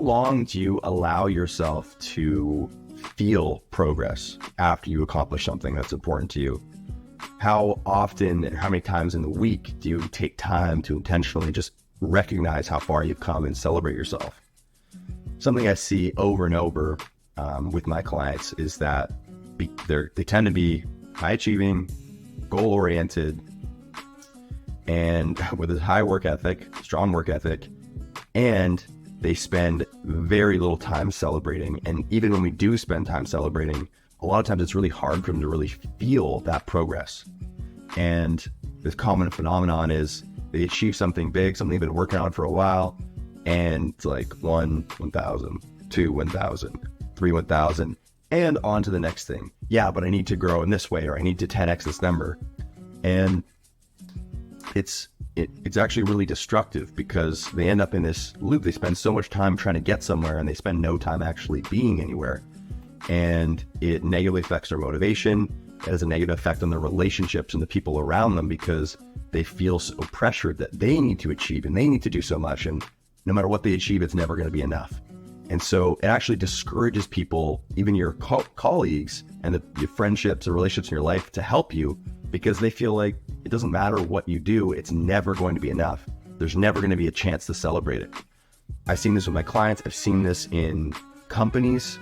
long do you allow yourself to feel progress after you accomplish something that's important to you? How often and how many times in the week do you take time to intentionally just recognize how far you've come and celebrate yourself? Something I see over and over with my clients is that they tend to be high achieving, goal oriented, and with a high work ethic, strong work ethic, and they spend very little time celebrating. And even when we do spend time celebrating, a lot of times it's really hard for them to really feel that progress. And this common phenomenon is they achieve something big, something they've been working on for a while, and it's like 1,000, 2, 1,000, 3, 1,000, and on to the next thing. Yeah, but I need to grow in this way, or I need to 10x this number. And it's actually really destructive because they end up in this loop. They spend so much time trying to get somewhere and they spend no time actually being anywhere. And it negatively affects their motivation. It has a negative effect on their relationships and the people around them because they feel so pressured that they need to achieve and they need to do so much. And no matter what they achieve, it's never going to be enough. And so it actually discourages people, even your colleagues and your friendships and relationships in your life, to help you, because they feel like it doesn't matter what you do, it's never going to be enough. There's never going to be a chance to celebrate it. I've seen this with my clients. I've seen this in companies,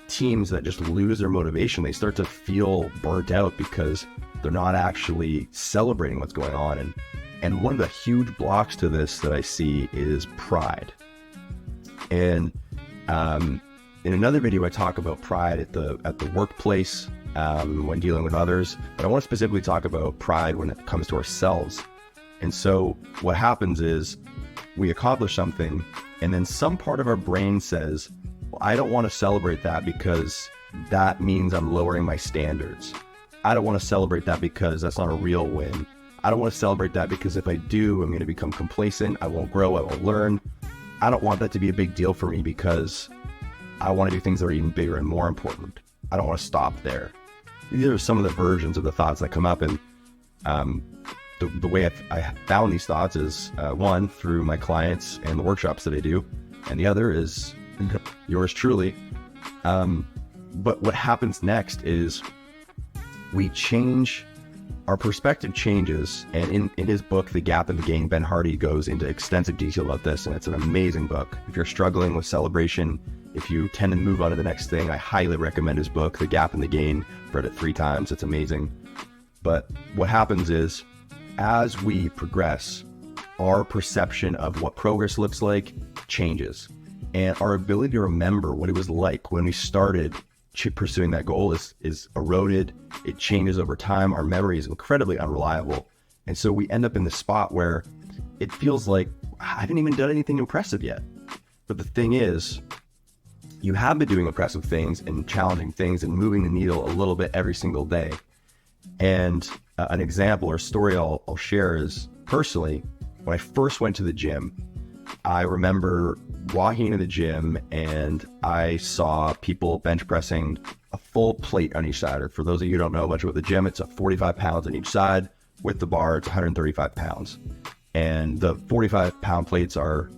teams that just lose their motivation. They start to feel burnt out because they're not actually celebrating what's going on. And one of the huge blocks to this that I see is pride. And in another video, I talk about pride at the workplace when dealing with others, but I want to specifically talk about pride when it comes to ourselves. And so what happens is we accomplish something, and then some part of our brain says, well, I don't want to celebrate that because that means I'm lowering my standards. I don't want to celebrate that because that's not a real win. I don't want to celebrate that because if I do, I'm going to become complacent. I won't grow. I won't learn. I don't want that to be a big deal for me because I want to do things that are even bigger and more important. I don't want to stop there. These are some of the versions of the thoughts that come up. And the way I found these thoughts is one, through my clients and the workshops that I do. And the other is yours truly. But what happens next is we change, our perspective changes. And in his book, The Gap and the Gain, Ben Hardy goes into extensive detail about this. And it's an amazing book. If you're struggling with celebration, if you tend to move on to the next thing, I highly recommend his book, The Gap and the Gain. I've read it 3 times. It's amazing. But what happens is, as we progress, our perception of what progress looks like changes. And our ability to remember what it was like when we started pursuing that goal is eroded. It changes over time. Our memory is incredibly unreliable. And so we end up in the spot where it feels like, I haven't even done anything impressive yet. But the thing is, you have been doing impressive things and challenging things and moving the needle a little bit every single day. And an example or story I'll share is, personally, when I first went to the gym, I remember walking into the gym and I saw people bench pressing a full plate on each side. Or for those of you who don't know much about the gym, it's 45 pounds on each side. With the bar, it's 135 pounds. And the 45-pound plates are,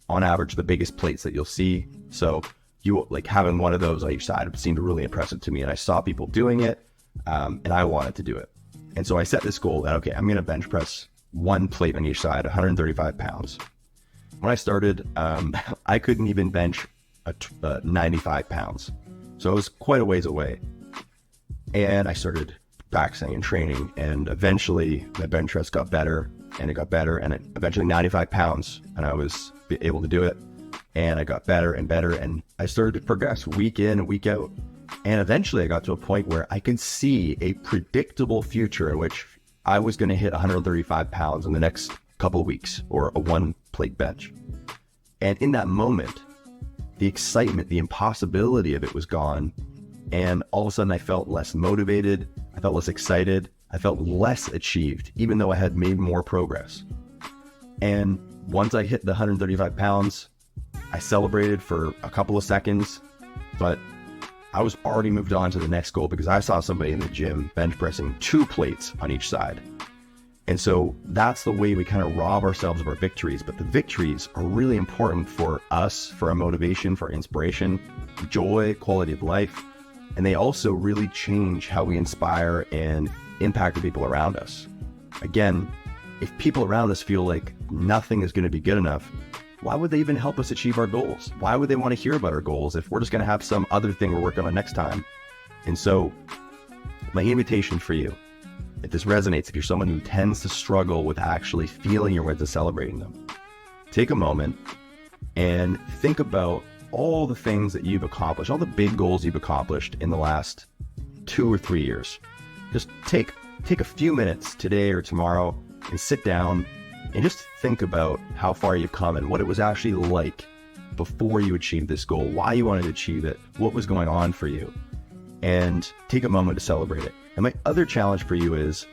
on average, the biggest plates that you'll see. So you like having one of those on each side seemed really impressive to me. And I saw people doing it, and I wanted to do it. And so I set this goal that, okay, I'm going to bench press one plate on each side, 135 pounds. When I started, I couldn't even bench 95 pounds. So it was quite a ways away. And I started practicing and training, and eventually my bench press got better, and it got better, and eventually 95 pounds, and I was able to do it. And I got better and better, and I started to progress week in and week out. And eventually I got to a point where I could see a predictable future in which I was going to hit 135 pounds in the next couple of weeks, or a one plate bench. And in that moment, the excitement, the impossibility of it was gone. And all of a sudden I felt less motivated. I felt less excited. I felt less achieved, even though I had made more progress. And once I hit the 135 pounds, I celebrated for a couple of seconds, but I was already moved on to the next goal because I saw somebody in the gym bench pressing 2 plates on each side. And so that's the way we kind of rob ourselves of our victories. But the victories are really important for us, for our motivation, for our inspiration, joy, quality of life. And they also really change how we inspire and impact the people around us. Again, if people around us feel like nothing is going to be good enough, why would they even help us achieve our goals? Why would they want to hear about our goals if we're just going to have some other thing we're working on next time? And so my invitation for you, if this resonates, if you're someone who tends to struggle with actually feeling your wins and celebrating them, take a moment and think about all the things that you've accomplished, all the big goals you've accomplished in the last 2 or 3 years. Just take a few minutes today or tomorrow and sit down and just think about how far you've come and what it was actually like before you achieved this goal, why you wanted to achieve it, what was going on for you, and take a moment to celebrate it. And my other challenge for you is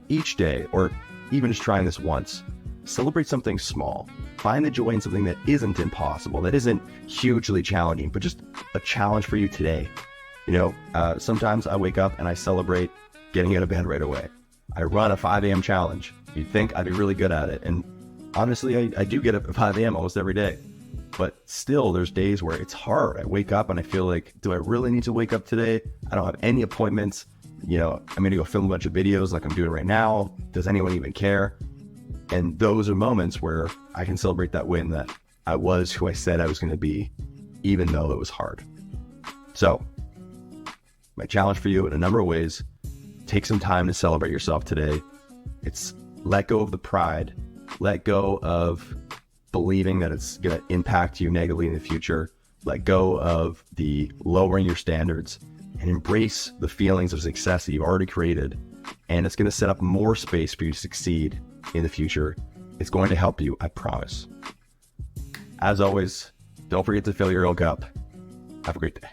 each day, or even just trying this once, celebrate something small. Find the joy in something that isn't impossible, that isn't hugely challenging, but just a challenge for you today. Sometimes I wake up and I celebrate getting out of bed right away. I run a 5 a.m. challenge. You'd think I'd be really good at it. And honestly, I do get up at 5 a.m. almost every day. But still, there's days where it's hard. I wake up and I feel like, do I really need to wake up today? I don't have any appointments. I'm going to go film a bunch of videos like I'm doing right now. Does anyone even care? And those are moments where I can celebrate that win, that I was who I said I was going to be, even though it was hard. So my challenge for you in a number of ways, take some time to celebrate yourself today. It's let go of the pride, let go of believing that it's going to impact you negatively in the future, let go of the lowering your standards, and embrace the feelings of success that you've already created. And it's going to set up more space for you to succeed in the future. It's going to help you, I promise. As always, don't forget to fill your own cup. Have a great day.